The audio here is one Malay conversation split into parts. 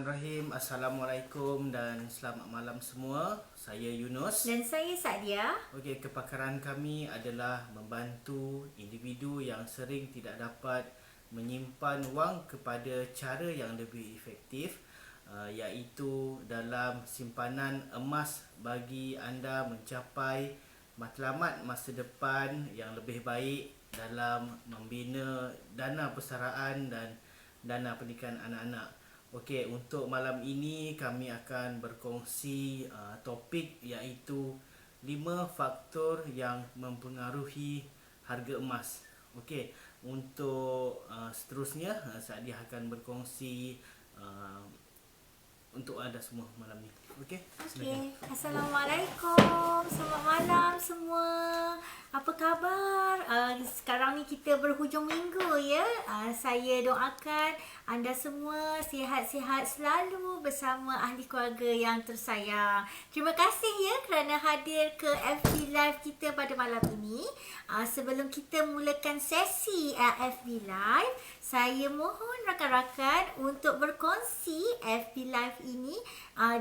Bismillahirrahmanirrahim. Assalamualaikum dan selamat malam semua. Saya Yunus. Dan saya Sadia. Okey, kepakaran kami adalah membantu individu yang sering tidak dapat menyimpan wang kepada cara yang lebih efektif, iaitu dalam simpanan emas bagi anda mencapai matlamat masa depan yang lebih baik dalam membina dana persaraan dan dana pendidikan anak-anak. Okey, untuk malam ini kami akan berkongsi topik iaitu 5 faktor yang mempengaruhi harga emas. Okey, untuk seterusnya Sadia akan berkongsi untuk anda semua malam ni. Okey. Okey. Assalamualaikum. Selamat malam semua. Apa khabar? Sekarang ni kita berhujung minggu ya. Saya doakan anda semua sihat-sihat selalu bersama ahli keluarga yang tersayang. Terima kasih ya kerana hadir ke FB Live kita pada malam ini. Sebelum kita mulakan sesi FB Live, saya mohon rakan-rakan untuk berkongsi FB Live ini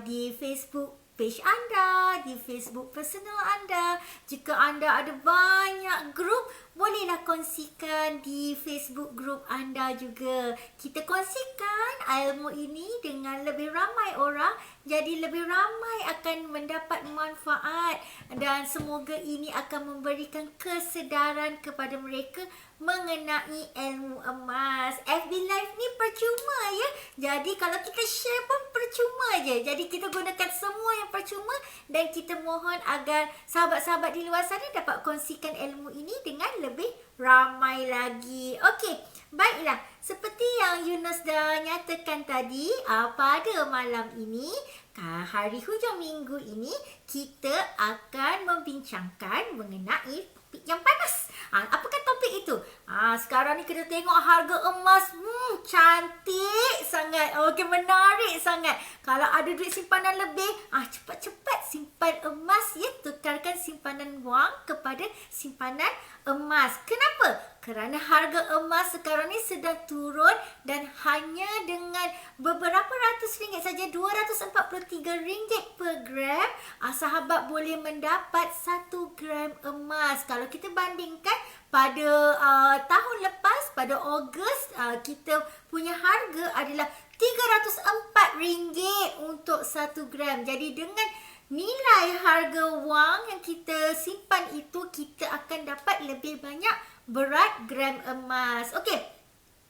di Facebook page anda, di Facebook personal anda. Jika anda ada banyak grup, bolehlah kongsikan di Facebook grup anda juga. Kita kongsikan ilmu ini dengan lebih ramai orang, jadi lebih ramai akan mendapat manfaat dan semoga ini akan memberikan kesedaran kepada mereka mengenai ilmu emas. FB Live ni percuma ya. Jadi kalau kita share pun percuma je. Jadi kita gunakan semua yang percuma dan kita mohon agar sahabat-sahabat di luar sana dapat kongsikan ilmu ini dengan lebih ramai lagi. Okey, baiklah. Seperti yang Yunus dah nyatakan tadi, pada malam ini, hari hujung minggu ini, kita akan membincangkan mengenai topik yang panas. Apakah topik itu? Sekarang ni kita tengok harga emas cantik sangat. Okey, menarik sangat. Kalau ada duit simpanan lebih, cepat-cepat simpan emas ya, tukarkan simpanan wang kepada simpanan emas. Kenapa? Kerana harga emas sekarang ni sedang turun dan hanya dengan beberapa ratus ringgit saja, RM243 per gram, sahabat boleh mendapat 1 gram emas. Kalau kita bandingkan pada tahun lepas, pada Ogos, kita punya harga adalah RM304 untuk 1 gram. Jadi dengan nilai harga wang yang kita simpan itu, kita akan dapat lebih banyak berat gram emas. Okey.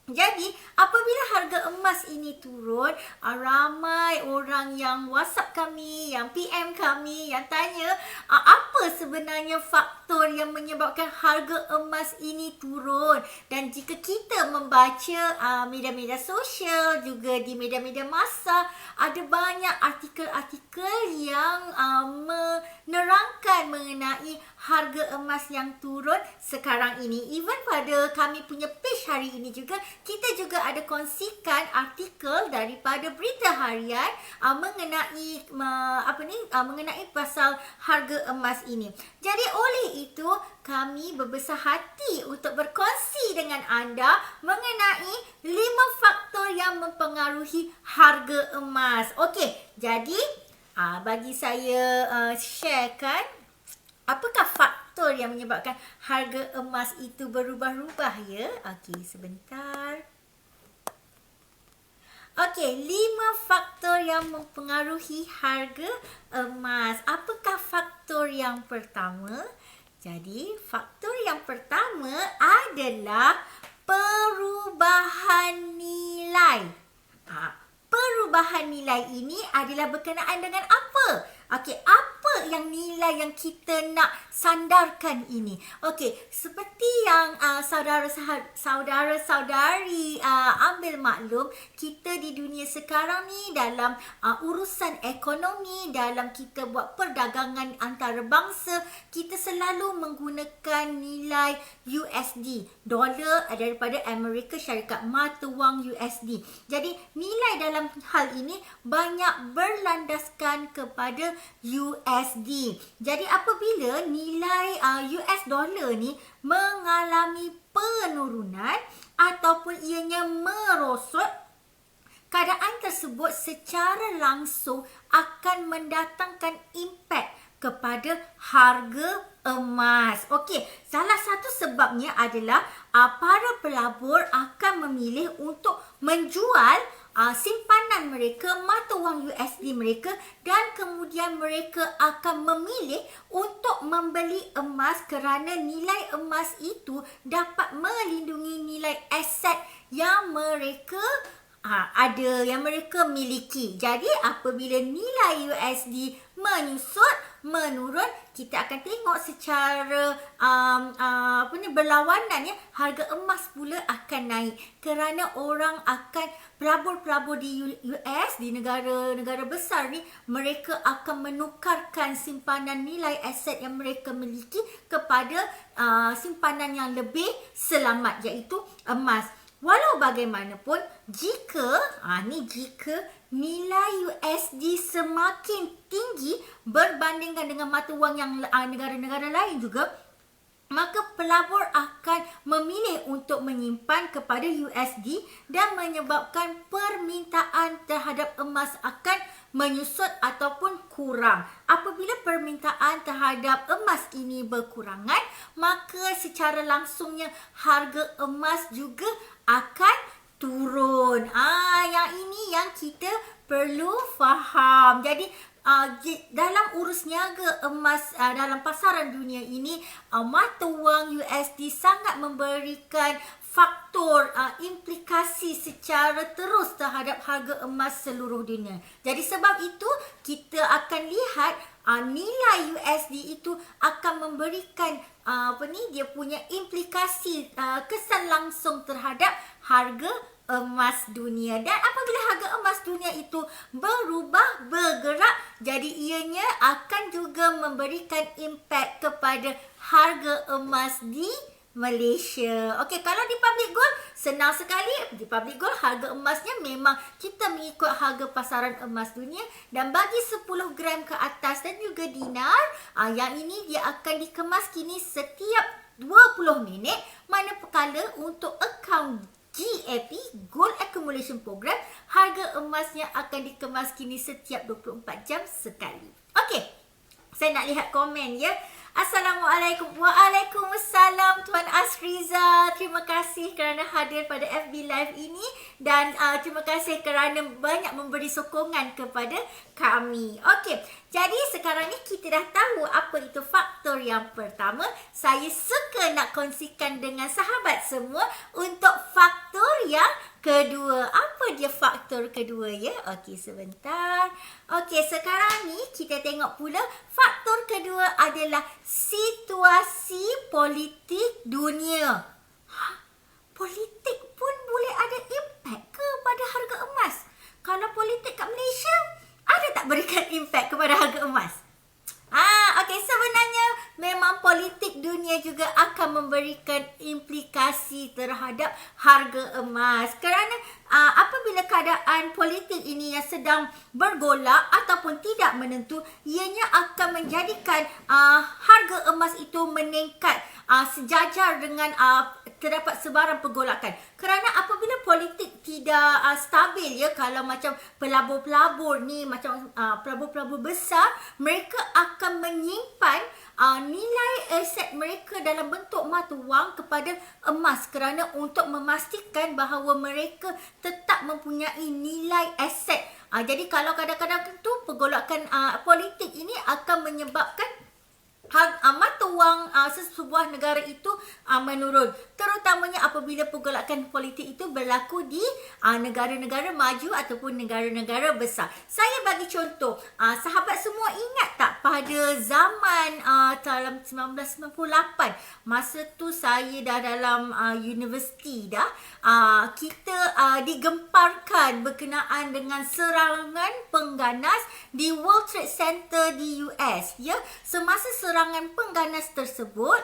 Jadi, apabila harga emas ini turun, ramai orang yang WhatsApp kami, yang PM kami, yang tanya apa sebenarnya faktor yang menyebabkan harga emas ini turun. Dan jika kita membaca media-media sosial, juga di media-media massa, ada banyak artikel-artikel yang menerangkan mengenai harga emas yang turun sekarang ini. Even pada kami punya page hari ini juga, kita juga ada kongsikan artikel daripada berita harian mengenai mengenai pasal harga emas ini. Jadi oleh itu kami berbesar hati untuk berkongsi dengan anda mengenai 5 faktor yang mempengaruhi harga emas. Okey, jadi bagi saya sharekan apakah faktor yang menyebabkan harga emas itu berubah-ubah ya. Okey, sebentar. Okey, 5 faktor yang mempengaruhi harga emas. Apakah faktor yang pertama? Jadi, faktor yang pertama adalah perubahan nilai. Perubahan nilai ini adalah berkenaan dengan apa? Okey, apa yang nilai yang kita nak sandarkan ini? Okey, seperti yang saudara-saudari ambil maklum, kita di dunia sekarang ni dalam urusan ekonomi, dalam kita buat perdagangan antarabangsa, kita selalu menggunakan nilai USD, dolar daripada Amerika Syarikat, mata wang USD. Jadi, nilai dalam hal ini banyak berlandaskan kepada USD. Jadi apabila nilai US dollar ni mengalami penurunan ataupun ianya merosot, keadaan tersebut secara langsung akan mendatangkan impak kepada harga emas. Okey, salah satu sebabnya adalah para pelabur akan memilih untuk menjual simpanan mereka, mata wang USD mereka, dan kemudian mereka akan memilih untuk membeli emas kerana nilai emas itu dapat melindungi nilai aset yang mereka ada, yang mereka miliki. Jadi apabila nilai USD menurun, kita akan tengok secara berlawanan ya, harga emas pula akan naik kerana orang akan pelabur-pelabur di US, di negara-negara besar ni, mereka akan menukarkan simpanan nilai aset yang mereka miliki kepada simpanan yang lebih selamat, iaitu emas. Walau bagaimanapun, jika nilai USD semakin tinggi berbandingkan dengan mata wang yang negara-negara lain juga, maka pelabur akan memilih untuk menyimpan kepada USD dan menyebabkan permintaan terhadap emas akan menyusut ataupun kurang. Apabila permintaan terhadap emas ini berkurangan, maka secara langsungnya harga emas juga akan turun. Yang ini yang kita perlu faham. Jadi dalam urus niaga emas dalam pasaran dunia ini, mata wang USD sangat memberikan faktor implikasi secara terus terhadap harga emas seluruh dunia. Jadi sebab itu kita akan lihat nilai USD itu akan memberikan dia punya implikasi kesan langsung terhadap harga emas dunia. Dan apabila harga emas dunia itu bergerak, jadi ianya akan juga memberikan impak kepada harga emas di Malaysia. Okey, kalau di Public Gold senang sekali. Di Public Gold harga emasnya memang kita mengikut harga pasaran emas dunia, dan bagi 10 gram ke atas dan juga dinar, yang ini dia akan dikemas kini setiap 20 minit, manakala untuk akaun GAP, Gold Accumulation Program, harga emasnya akan dikemas kini setiap 24 jam sekali. Okey, saya nak lihat komen ya. Assalamualaikum. Waalaikumsalam Tuan Asriza. Terima kasih kerana hadir pada FB Live ini, dan terima kasih kerana banyak memberi sokongan kepada kami. Okey, jadi sekarang ni kita dah tahu apa itu faktor yang pertama. Saya suka nak kongsikan dengan sahabat semua untuk faktor yang kedua. Apa dia faktor kedua ya? Okey, sebentar. Okey, sekarang ni kita tengok pula faktor kedua adalah situasi politik dunia. Politik pun boleh ada impak kepada harga emas? Kalau politik kat Malaysia, ada tak berikan impak kepada harga emas? Okey, sebenarnya memang politik dunia juga akan memberikan implikasi terhadap harga emas. Kerana apabila keadaan politik ini yang sedang bergolak ataupun tidak menentu, ianya akan menjadikan harga emas itu meningkat sejajar dengan terdapat sebarang pergolakan. Kerana apabila politik tidak stabil ya, kalau macam pelabur-pelabur ni, macam pelabur-pelabur besar, mereka akan menyimpan nilai aset mereka dalam bentuk mata wang kepada emas, kerana untuk memastikan bahawa mereka tetap mempunyai nilai aset. Jadi kalau kadang-kadang tu pergolakan politik ini akan menyebabkan mata wang sesebuah negara itu menurun, terutamanya apabila pergolakan politik itu berlaku di negara-negara maju ataupun negara-negara besar. Saya bagi contoh, sahabat semua ingat tak pada zaman dalam 1998, masa tu saya dah dalam universiti dah, kita digemparkan berkenaan dengan serangan pengganas di World Trade Center di US ya. Semasa serangan serangan pengganas tersebut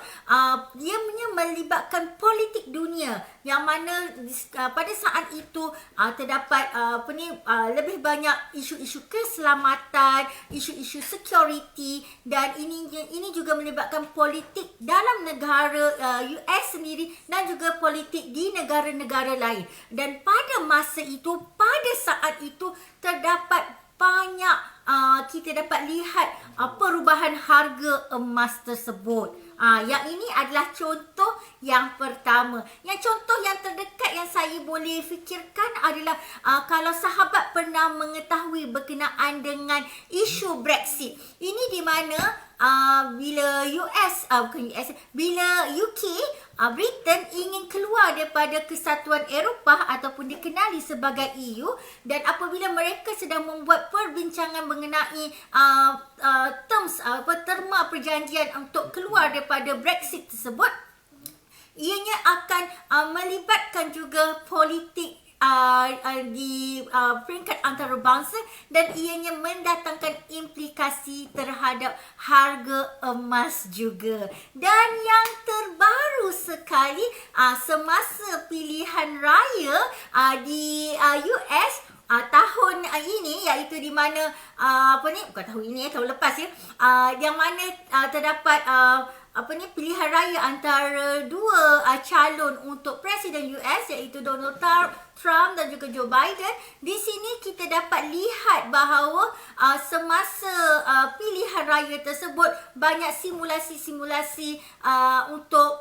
dia melibatkan politik dunia, yang mana pada saat itu terdapat lebih banyak isu-isu keselamatan, isu-isu security, dan ini juga melibatkan politik dalam negara US sendiri dan juga politik di negara-negara lain. Dan pada masa itu, pada saat itu terdapat banyak kita dapat lihat perubahan harga emas tersebut. Yang ini adalah contoh yang pertama. Yang contoh yang terdekat yang saya boleh fikirkan adalah kalau sahabat pernah mengetahui berkenaan dengan isu Brexit. Ini di mana bila bila UK, Britain ingin keluar daripada Kesatuan Eropah ataupun dikenali sebagai EU, dan apabila mereka sedang membuat perbincangan mengenai terma perjanjian untuk keluar daripada Brexit tersebut, ianya akan melibatkan juga politik di peringkat antarabangsa, dan ianya mendatangkan implikasi terhadap harga emas juga. Dan yang terbaru sekali, semasa pilihan raya di US tahun ini, iaitu di mana bukan tahun ini, tahun lepas yang mana terdapat pilihan raya antara dua calon untuk Presiden US, iaitu Donald Trump dan juga Joe Biden. Di sini kita dapat lihat bahawa semasa pilihan raya tersebut banyak simulasi-simulasi untuk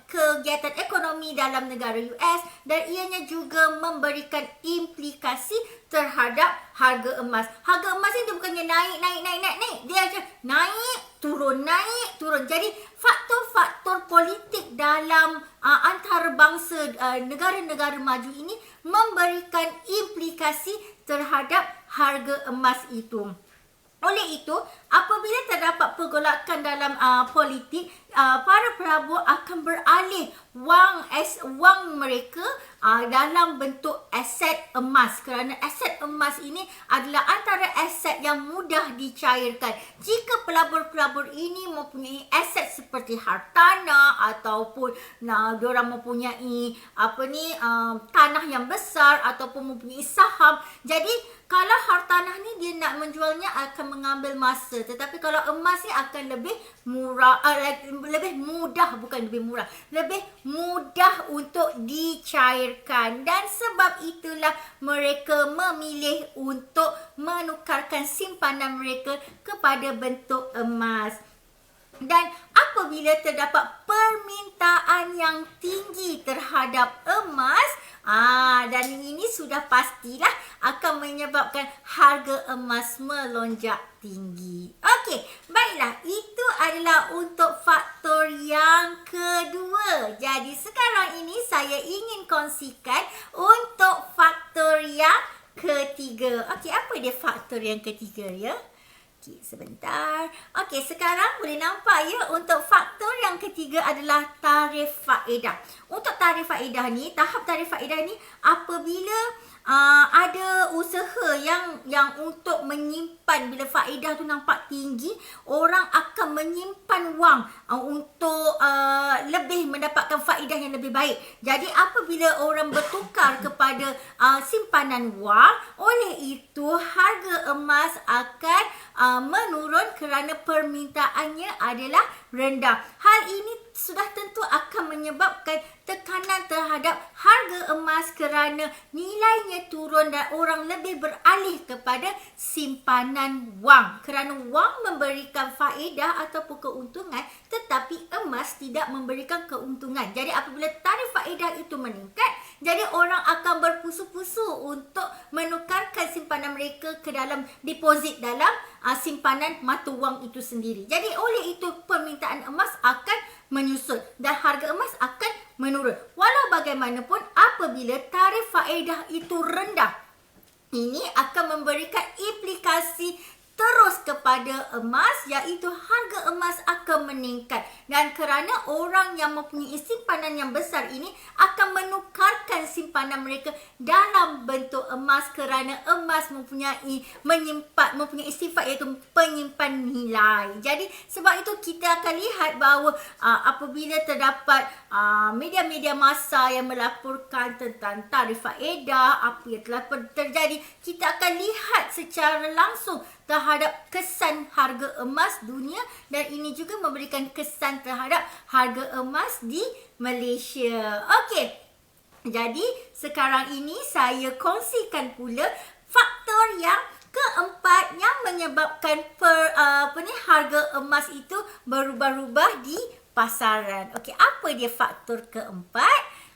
kegiatan ekonomi dalam negara US, dan ianya juga memberikan implikasi terhadap harga emas. Harga emas ini bukannya naik. Dia aja naik, turun. Jadi faktor-faktor politik dalam antarabangsa negara-negara maju ini memberikan implikasi terhadap harga emas itu. Oleh itu, apabila terdapat pergolakan dalam politik, para pelabur akan beralih wang mereka dalam bentuk aset emas, kerana aset emas ini adalah antara aset yang mudah dicairkan. Jika pelabur-pelabur ini mempunyai aset seperti hartanah ataupun diorang mempunyai tanah yang besar ataupun mempunyai saham, jadi kalau hartanah ni dia nak menjualnya akan mengambil masa, tetapi kalau emas ni akan lebih murah, lebih mudah untuk dicairkan. Dan sebab itulah mereka memilih untuk menukarkan simpanan mereka kepada bentuk emas. Dan apabila terdapat permintaan yang tinggi terhadap emas, dan ini sudah pastilah akan menyebabkan harga emas melonjak tinggi. Okey, baiklah, itu adalah untuk faktor yang kedua. Jadi sekarang ini saya ingin kongsikan untuk faktor yang ketiga. Okey, apa dia faktor yang ketiga ya? Okey, sebentar. Okey, sekarang boleh nampak ya, untuk faktor yang ketiga adalah tarikh faedah. Untuk tarikh faedah ni, tahap tarikh faedah ni apabila ada usaha yang untuk menyimpan, bila faedah tu nampak tinggi, orang akan menyimpan wang untuk lebih mendapatkan faedah yang lebih baik. Jadi apabila orang bertukar kepada simpanan wang, oleh itu harga emas akan menurun kerana permintaannya adalah rendah. Hal ini sudah tentu akan menyebabkan tekanan terhadap harga emas kerana nilainya turun dan orang lebih beralih kepada simpanan wang, kerana wang memberikan faedah ataupun keuntungan, tetapi emas tidak memberikan keuntungan. Jadi apabila tarikh faedah itu meningkat, jadi orang akan berpusu-pusu untuk menukarkan simpanan mereka ke dalam deposit dalam simpanan mata wang itu sendiri. Jadi oleh itu permintaan emas akan menyusut dan harga emas akan menurun. Walau bagaimanapun, apabila tarikh faedah itu rendah, ini akan memberikan implikasi terus kepada kepada emas, iaitu harga emas akan meningkat. Dan kerana orang yang mempunyai simpanan yang besar ini akan menukarkan simpanan mereka dalam bentuk emas, kerana emas mempunyai sifat iaitu penyimpan nilai. Jadi sebab itu kita akan lihat bahawa apabila terdapat media-media massa yang melaporkan tentang tarikh faedah, apa yang telah terjadi, kita akan lihat secara langsung terhadap kesan harga emas dunia, dan ini juga memberikan kesan terhadap harga emas di Malaysia. Okey. Jadi sekarang ini saya kongsikan pula faktor yang keempat yang menyebabkan harga emas itu berubah-ubah di pasaran. Okey, apa dia faktor keempat?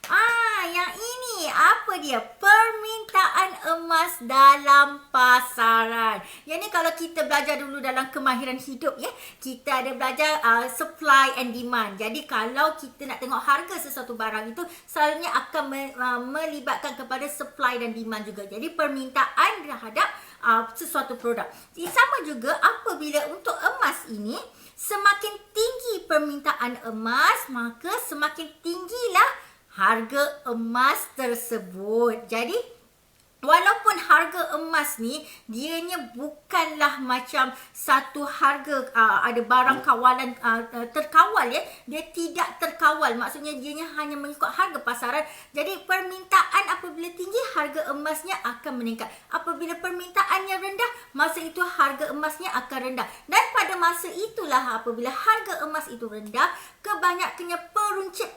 Yang ini, apa dia? Permintaan emas dalam pasaran. Yang ni kalau kita belajar dulu dalam kemahiran hidup, ya, kita ada belajar supply and demand. Jadi kalau kita nak tengok harga sesuatu barang itu, selalunya akan melibatkan kepada supply dan demand juga. Jadi permintaan terhadap sesuatu produk. Jadi sama juga apabila untuk emas ini, semakin tinggi permintaan emas, maka semakin tinggilah harga emas tersebut. Jadi walaupun harga emas ni dianya bukanlah macam satu harga ada barang kawalan terkawal, ya, dia tidak terkawal, maksudnya dianya hanya mengikut harga pasaran. Jadi permintaan apabila tinggi, harga emasnya akan meningkat. Apabila permintaannya rendah, masa itu harga emasnya akan rendah. Dan pada masa itulah apabila harga emas itu rendah, kebanyakannya peruncit,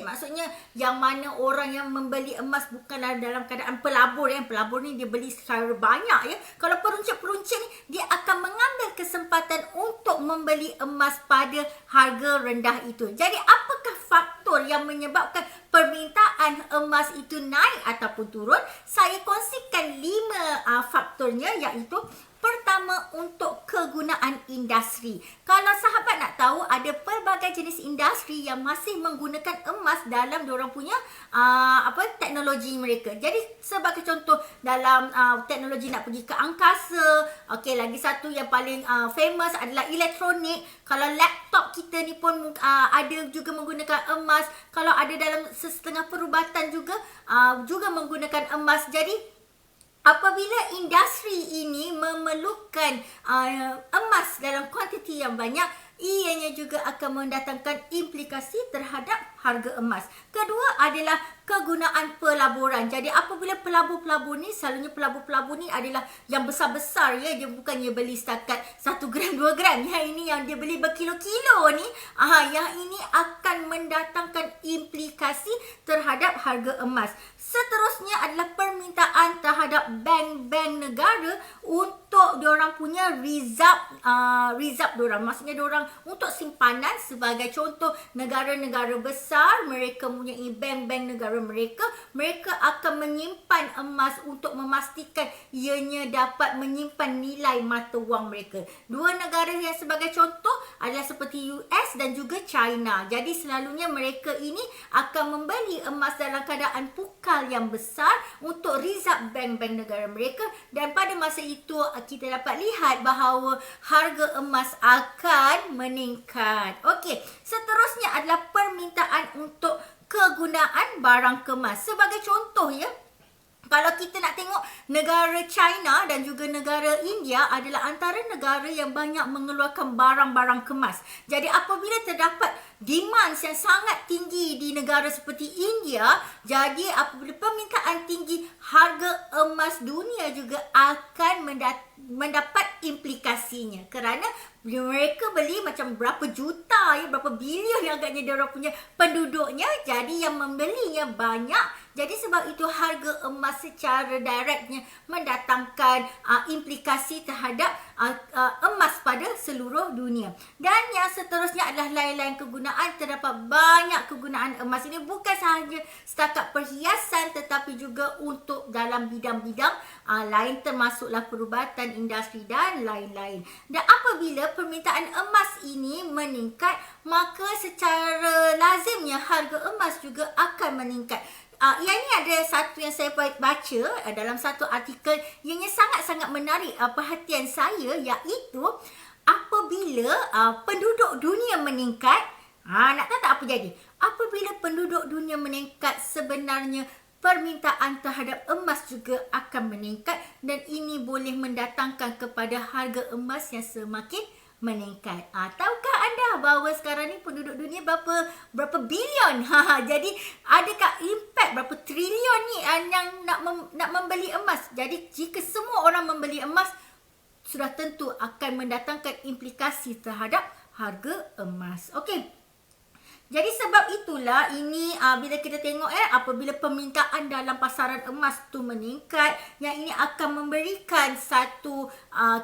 maksudnya yang mana orang yang membeli emas bukanlah dalam keadaan pelabur, ya. Pelabur ni dia beli secara banyak, ya. Kalau peruncit ni, dia akan mengambil kesempatan untuk membeli emas pada harga rendah itu. Jadi apakah faktor yang menyebabkan permintaan emas itu naik ataupun turun? Saya kongsikan 5 faktornya, iaitu pertama, untuk kegunaan industri. Kalau sahabat nak tahu, ada pelbagai jenis industri yang masih menggunakan emas dalam diorang punya teknologi mereka. Jadi sebagai contoh, dalam teknologi nak pergi ke angkasa, okey, lagi satu yang paling famous adalah elektronik. Kalau laptop kita ni pun ada juga menggunakan emas. Kalau ada dalam setengah perubatan juga menggunakan emas. Jadi apabila industri ini memerlukan emas dalam kuantiti yang banyak, ianya juga akan mendatangkan implikasi terhadap harga emas. Kedua adalah kegunaan pelaburan. Jadi apabila pelabur-pelabur ni, selalunya pelabur-pelabur ni adalah yang besar-besar, ya, dia bukannya beli setakat 1 gram 2 gram, ya, ini yang dia beli berkilo-kilo ni, yang ini akan mendatangkan implikasi terhadap harga emas. Seterusnya adalah permintaan terhadap bank-bank negara untuk diorang punya reserve diorang, maksudnya diorang untuk simpanan. Sebagai contoh, negara-negara besar, mereka mempunyai bank-bank negara mereka akan menyimpan emas untuk memastikan ianya dapat menyimpan nilai mata wang mereka. Dua negara yang sebagai contoh adalah seperti US dan juga China. Jadi selalunya mereka ini akan membeli emas dalam keadaan pukal yang besar untuk reserve bank-bank negara mereka, dan pada masa itu kita dapat lihat bahawa harga emas akan meningkat. Okey, seterusnya adalah permintaan untuk kegunaan barang kemas. Sebagai contoh, ya, kalau kita nak tengok, negara China dan juga negara India adalah antara negara yang banyak mengeluarkan barang-barang kemas. Jadi apabila terdapat demand yang sangat tinggi di negara seperti India, jadi apabila permintaan tinggi, harga emas dunia juga akan mendapat implikasinya, kerana mereka beli macam berapa juta, ya, berapa bilion yang agaknya dia orang punya penduduknya, jadi yang membelinya banyak. Jadi sebab itu harga emas secara directnya mendatangkan implikasi terhadap emas pada seluruh dunia. Dan yang seterusnya adalah lain-lain kegunaan. Terdapat banyak kegunaan emas ini, bukan sahaja setakat perhiasan, tetapi juga untuk dalam bidang-bidang lain, termasuklah perubatan, industri dan lain-lain. Dan apabila permintaan emas ini meningkat, maka secara lazimnya harga emas juga akan meningkat. yang ni ada satu yang saya baca dalam satu artikel yang sangat-sangat menarik perhatian saya, iaitu apabila penduduk dunia meningkat, nak tahu tak apa jadi? Apabila penduduk dunia meningkat, sebenarnya permintaan terhadap emas juga akan meningkat dan ini boleh mendatangkan kepada harga emas yang semakin meningkat. Tahukah anda bahawa sekarang ni penduduk dunia berapa bilion? Jadi adakah impak berapa triliun ni yang nak membeli emas? Jadi jika semua orang membeli emas, sudah tentu akan mendatangkan implikasi terhadap harga emas. Okey. Jadi sebab itulah ini bila kita tengok apabila permintaan dalam pasaran emas tu meningkat, yang ini akan memberikan satu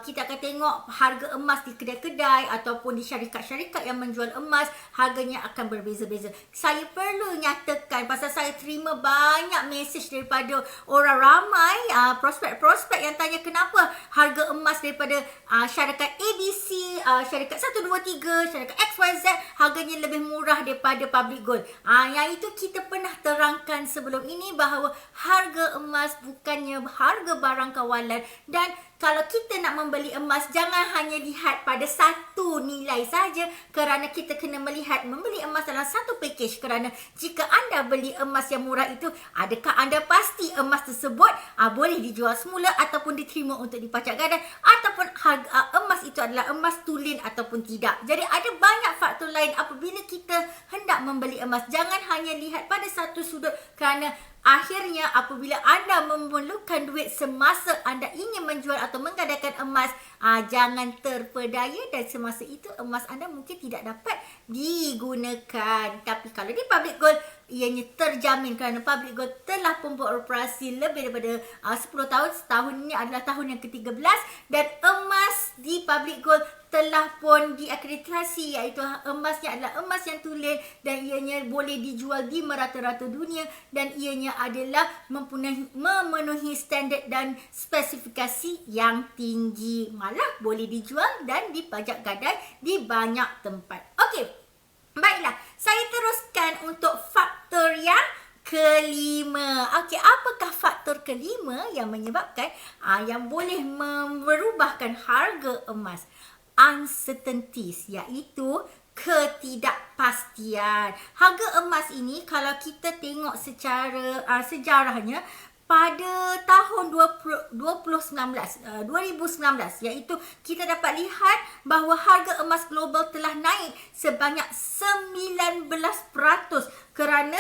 kita akan tengok harga emas di kedai-kedai ataupun di syarikat-syarikat yang menjual emas, harganya akan berbeza-beza. Saya perlu nyatakan pasal saya terima banyak mesej daripada orang ramai, prospek-prospek yang tanya kenapa harga emas daripada syarikat ABC, syarikat 123, syarikat XYZ harganya lebih murah daripada public gold. Yang itu kita pernah terangkan sebelum ini bahawa harga emas bukannya harga barang kawalan, dan kalau kita nak membeli emas, jangan hanya lihat pada satu nilai saja, kerana kita kena melihat membeli emas dalam satu package. Kerana jika anda beli emas yang murah itu, adakah anda pasti emas tersebut boleh dijual semula ataupun diterima untuk dipacak gadai, ataupun harga emas itu adalah emas tulen ataupun tidak. Jadi ada banyak faktor lain apabila kita hendak membeli emas. Jangan hanya lihat pada satu sudut, kerana akhirnya apabila anda memerlukan duit semasa anda ingin menjual atau menggadaikan emas, jangan terpedaya dan semasa itu emas anda mungkin tidak dapat digunakan. Tapi kalau di public gold, ianya terjamin kerana public gold telah pun beroperasi lebih daripada 10 tahun. Setahun ini adalah tahun yang ke-13 dan emas di public gold telah pun diakreditasi, iaitu emasnya adalah emas yang tulen dan ianya boleh dijual di merata-rata dunia dan ianya adalah memenuhi standard dan spesifikasi yang tinggi. Malah boleh dijual dan dipajak gadai di banyak tempat. Okey, baiklah, saya teruskan untuk faktor yang kelima. Okey, apakah faktor kelima yang menyebabkan yang boleh merubahkan harga emas? Uncertainties, iaitu ketidakpastian. Harga emas ini kalau kita tengok secara sejarahnya, pada tahun 2019, iaitu kita dapat lihat bahawa harga emas global telah naik sebanyak 19% kerana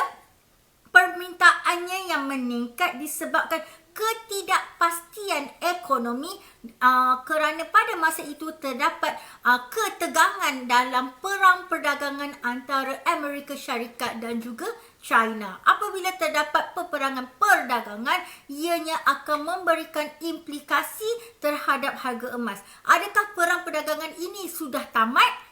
permintaannya yang meningkat disebabkan ketidakpastian ekonomi, kerana pada masa itu terdapat ketegangan dalam perang perdagangan antara Amerika Syarikat dan juga China. Apabila terdapat peperangan perdagangan, ianya akan memberikan implikasi terhadap harga emas. Adakah perang perdagangan ini sudah tamat?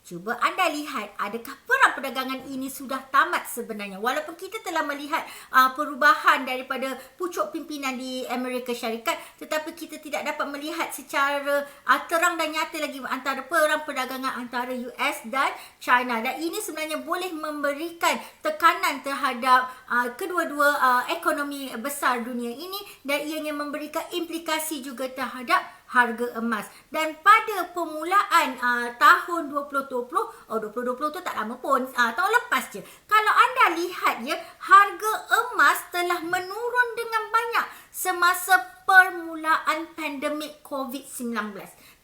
Cuba anda lihat, adakah perang perdagangan ini sudah tamat sebenarnya? Walaupun kita telah melihat perubahan daripada pucuk pimpinan di Amerika Syarikat, tetapi kita tidak dapat melihat secara terang dan nyata lagi antara perang perdagangan antara US dan China. Dan ini sebenarnya boleh memberikan tekanan terhadap kedua-dua ekonomi besar dunia ini dan ianya memberikan implikasi juga terhadap harga emas. Dan pada permulaan tahun 2020 tu tak lama pun, tahun lepas je, kalau anda lihat harga emas telah menurun dengan banyak semasa permulaan pandemik COVID-19.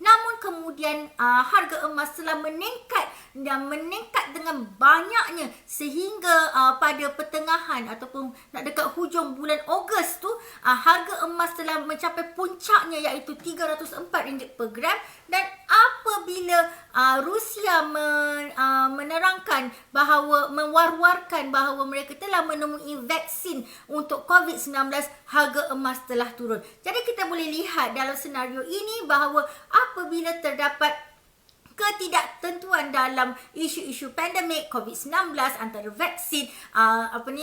Namun kemudian harga emas telah meningkat dan meningkat dengan banyaknya sehingga pada pertengahan ataupun nak dekat hujung bulan Ogos tu, harga emas telah mencapai puncaknya, iaitu RM304 per gram. Dan apabila Rusia menerangkan bahawa, mewar-warkan bahawa mereka telah menemui vaksin untuk COVID-19, harga emas telah turun. Jadi kita boleh lihat dalam senario ini bahawa apabila terdapat ketidaktentuan dalam isu-isu pandemik COVID-19 antara vaksin,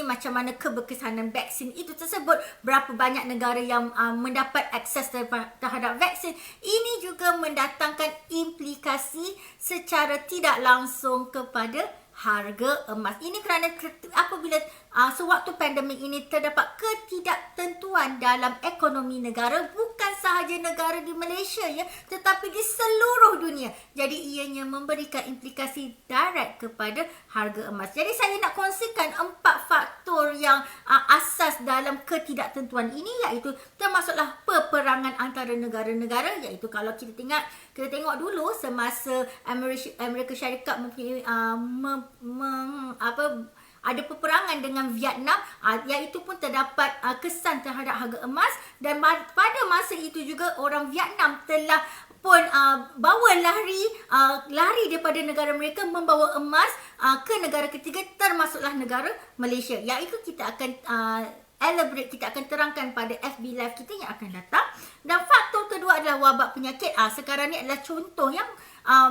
macam mana keberkesanan vaksin itu tersebut, berapa banyak negara yang mendapat akses terhadap vaksin, ini juga mendatangkan implikasi secara tidak langsung kepada harga emas. Ini kerana apabila sewaktu pandemik ini terdapat ketidaktentuan dalam ekonomi negara, bukan sahaja negara di Malaysia ya, tetapi di seluruh dunia. Jadi ianya memberikan implikasi direct kepada harga emas. Jadi saya nak kongsikan 4 faktor yang asas dalam ketidaktentuan ini, iaitu termasuklah peperangan antara negara-negara, iaitu kalau kita tengok dulu semasa Amerika Syarikat ada peperangan dengan Vietnam, iaitu pun terdapat kesan terhadap harga emas, dan pada masa itu juga orang Vietnam telah pun bawa lari daripada negara mereka, membawa emas ke negara ketiga, termasuklah negara Malaysia, iaitu kita akan elaborate, kita akan terangkan pada FB Live kita yang akan datang. Dan faktor kedua adalah wabak penyakit. Sekarang ni adalah contoh yang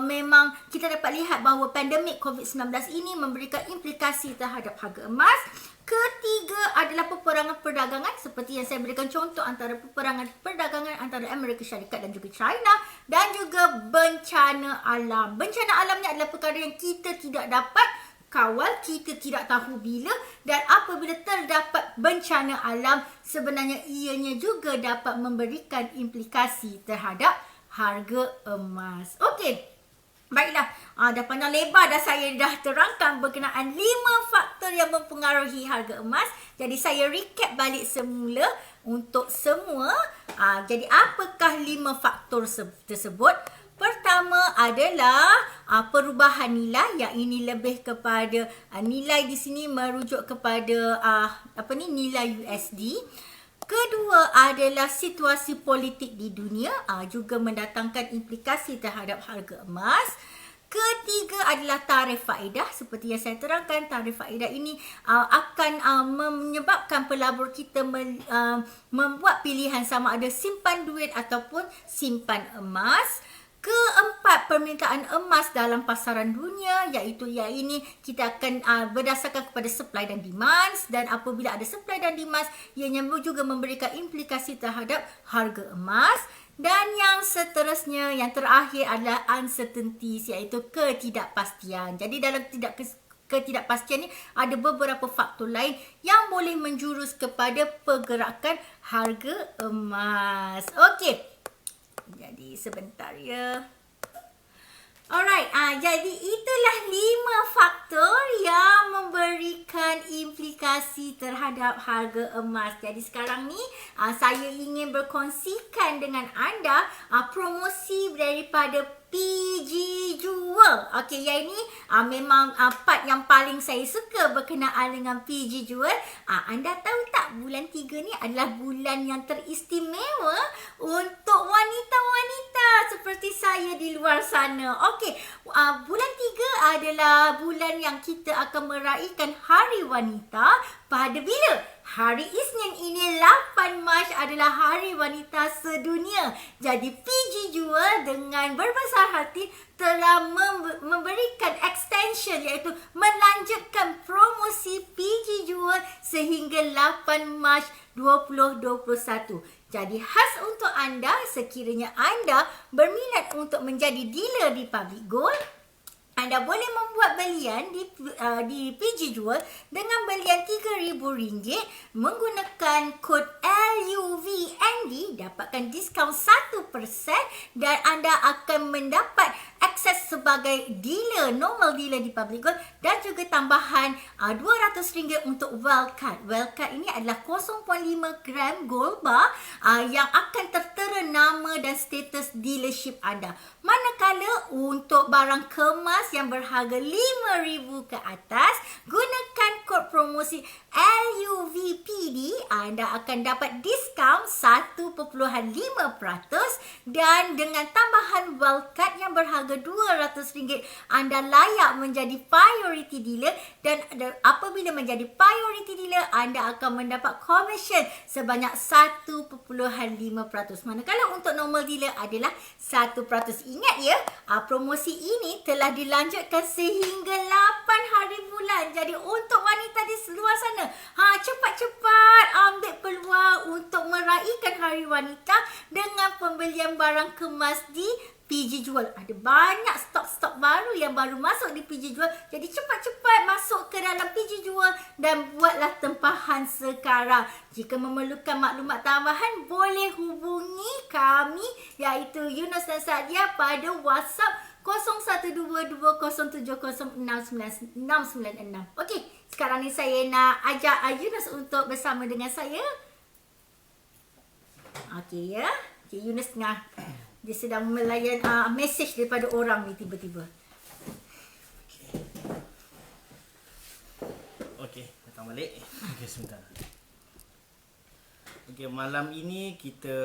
memang kita dapat lihat bahawa pandemik COVID-19 ini memberikan implikasi terhadap harga emas. Ketiga adalah peperangan perdagangan, seperti yang saya berikan contoh antara peperangan perdagangan antara Amerika Syarikat dan juga China, dan juga bencana alam. Bencana alam ni adalah perkara yang kita tidak dapat kawal, kita tidak tahu bila, dan apabila terdapat bencana alam, sebenarnya ianya juga dapat memberikan implikasi terhadap harga emas. Okey, baiklah, dah panjang lebar dah saya dah terangkan berkenaan 5 faktor yang mempengaruhi harga emas. Jadi saya recap balik semula untuk semua. Jadi apakah 5 faktor tersebut? Pertama adalah perubahan nilai, yang ini lebih kepada nilai di sini merujuk kepada nilai USD. Kedua adalah situasi politik di dunia, juga mendatangkan implikasi terhadap harga emas. Ketiga adalah tarikh faedah. Seperti yang saya terangkan, tarikh faedah ini akan menyebabkan pelabur kita membuat pilihan sama ada simpan duit ataupun simpan emas. Keempat, permintaan emas dalam pasaran dunia, iaitu yang ini kita akan berdasarkan kepada supply dan demand, dan apabila ada supply dan demand, ianya juga memberikan implikasi terhadap harga emas. Dan yang seterusnya, yang terakhir adalah uncertainties, iaitu ketidakpastian. Jadi dalam ketidakpastian ni ada beberapa faktor lain yang boleh menjurus kepada pergerakan harga emas. Okey. Jadi sebentar ya. Alright, jadi itulah 5 faktor yang memberikan implikasi terhadap harga emas. Jadi sekarang ni saya ingin berkongsikan dengan anda promosi daripada PG Jewel. Okey, yang ini memang part yang paling saya suka berkenaan dengan PG Jewel. Anda tahu tak, bulan 3 ni adalah bulan yang teristimewa untuk wanita-wanita seperti saya di luar sana. Okey, bulan 3 adalah bulan yang kita akan meraihkan Hari Wanita pada bila? Hari Isnin ini 8 Mac adalah Hari Wanita Sedunia. Jadi PG Jewel dengan berbesar hati telah memberikan extension, iaitu melanjutkan promosi PG Jewel sehingga 8 Mac 2021. Jadi khas untuk anda, sekiranya anda berminat untuk menjadi dealer di Public Gold, anda boleh membuat belian di PG Jewel dengan belian RM3,000 menggunakan kod LUVND, dapatkan diskaun 1% dan anda akan mendapat akses sebagai dealer, normal dealer di Public Gold, dan juga tambahan RM200 untuk wildcard. Wildcard ini adalah 0.5 gram gold bar yang akan tertera nama dan status dealership anda. Manakala untuk barang kemas yang berharga RM5,000 ke atas, gunakan kod promosi LUVPD, anda akan dapat diskaun 1.5%, dan dengan tambahan wildcard yang berharga RM200, anda layak menjadi priority dealer, dan apabila menjadi priority dealer, anda akan mendapat komisen sebanyak 1.5%. Manakala untuk normal dealer adalah 1%. Ingat ya, promosi ini telah dilanjutkan sehingga 8 hari bulan. Jadi untuk wanita di luar sana, cepat-cepat ambil peluang untuk meraihkan Hari Wanita dengan pembelian barang kemas di PG Jual. Ada banyak stok-stok baru yang baru masuk di PG Jual. Jadi cepat-cepat masuk ke dalam PG Jual dan buatlah tempahan sekarang. Jika memerlukan maklumat tambahan, boleh hubungi kami iaitu Yunus dan Sadia pada WhatsApp 012207069696. Okey, sekarang ni saya nak ajak Yunus untuk bersama dengan saya. Okey ya. Okey, Yunus tengah dia sedang melayan mesej daripada orang ni tiba-tiba. Okey, datang balik. Okey, sebentar. Okey, malam ini kita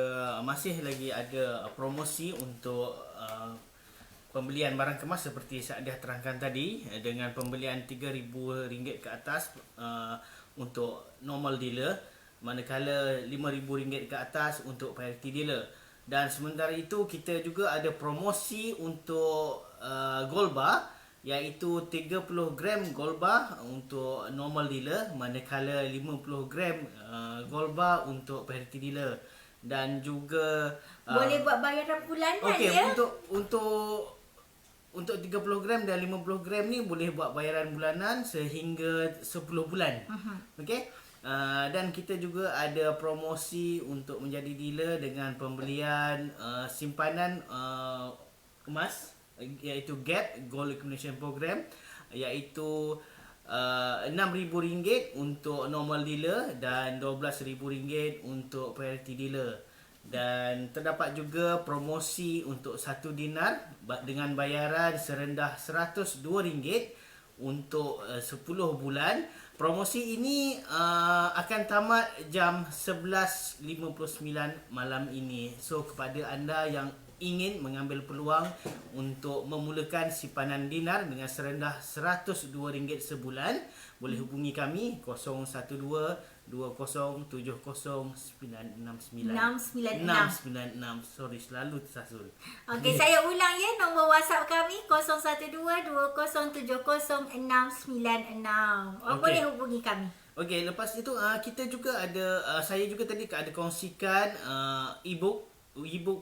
masih lagi ada promosi untuk pembelian barang kemas seperti Saadiah terangkan tadi, dengan pembelian RM3,000 ke atas untuk normal dealer, manakala RM5,000 ke atas untuk priority dealer. Dan sementara itu kita juga ada promosi untuk gold bar, iaitu 30 gram gold bar untuk normal dealer, manakala 50 gram gold bar untuk priority dealer. Dan juga boleh buat bayaran bulanan okey, ya. untuk 30 gram dan 50 gram ni boleh buat bayaran bulanan sehingga 10 bulan. Okey. Dan kita juga ada promosi untuk menjadi dealer dengan pembelian simpanan emas, iaitu GAP Gold Accumulation Program, iaitu RM6,000 untuk normal dealer dan RM12,000 untuk priority dealer. Dan terdapat juga promosi untuk 1 dinar dengan bayaran serendah RM102 untuk 10 bulan. Promosi ini akan tamat jam 11.59 malam ini. So kepada anda yang ingin mengambil peluang untuk memulakan simpanan dinar dengan serendah RM102 sebulan, boleh hubungi kami 012-2070969. Sorry, selalu tersasul. Okey, saya ulang ya, nombor WhatsApp kami 0122070696. Boleh hubungi kami. Okey, lepas itu kita juga ada saya juga tadi ada kongsikan e-book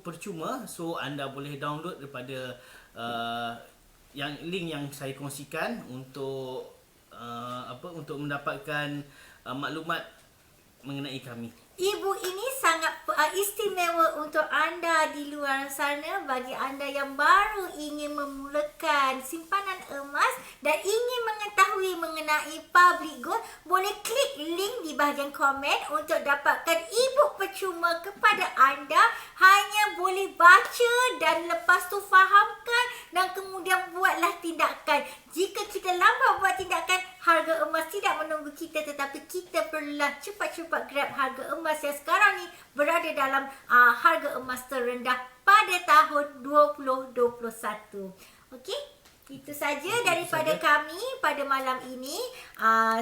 percuma. So anda boleh download daripada yang link yang saya kongsikan untuk untuk mendapatkan maklumat mengenai kami. E-book ini sangat istimewa untuk anda di luar sana. Bagi anda yang baru ingin memulakan simpanan emas dan ingin mengetahui mengenai public gold, boleh klik link di bahagian komen untuk dapatkan e-book percuma kepada anda. Hanya boleh baca dan lepas tu fahamkan dan kemudian buatlah tindakan. Jika kita lambat buat tindakan, harga emas tidak menunggu kita, tetapi kita perlulah cepat-cepat grab harga emas yang sekarang ni berada dalam harga emas terendah pada tahun 2021. Okey, itu saja daripada kami pada malam ini.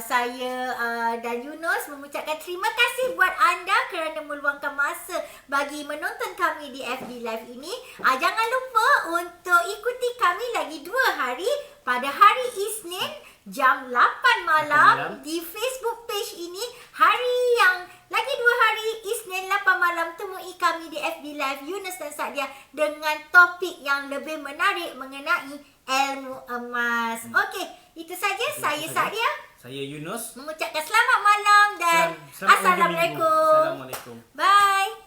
Saya dan Yunus mengucapkan terima kasih buat anda kerana meluangkan masa bagi menonton kami di FB Live ini. Jangan lupa untuk ikuti kami lagi 2 hari, pada hari Isnin jam 8 malam di Facebook page ini. Hari yang lagi 2 hari, Isnin 8 malam, temui kami di FB Live Yunus dan Sadia dengan topik yang lebih menarik mengenai ilmu emas. Okey, itu saja. Saya Sadia. Saya Yunus. Mengucapkan selamat malam dan Selamat Assalamualaikum. Assalamualaikum. Bye.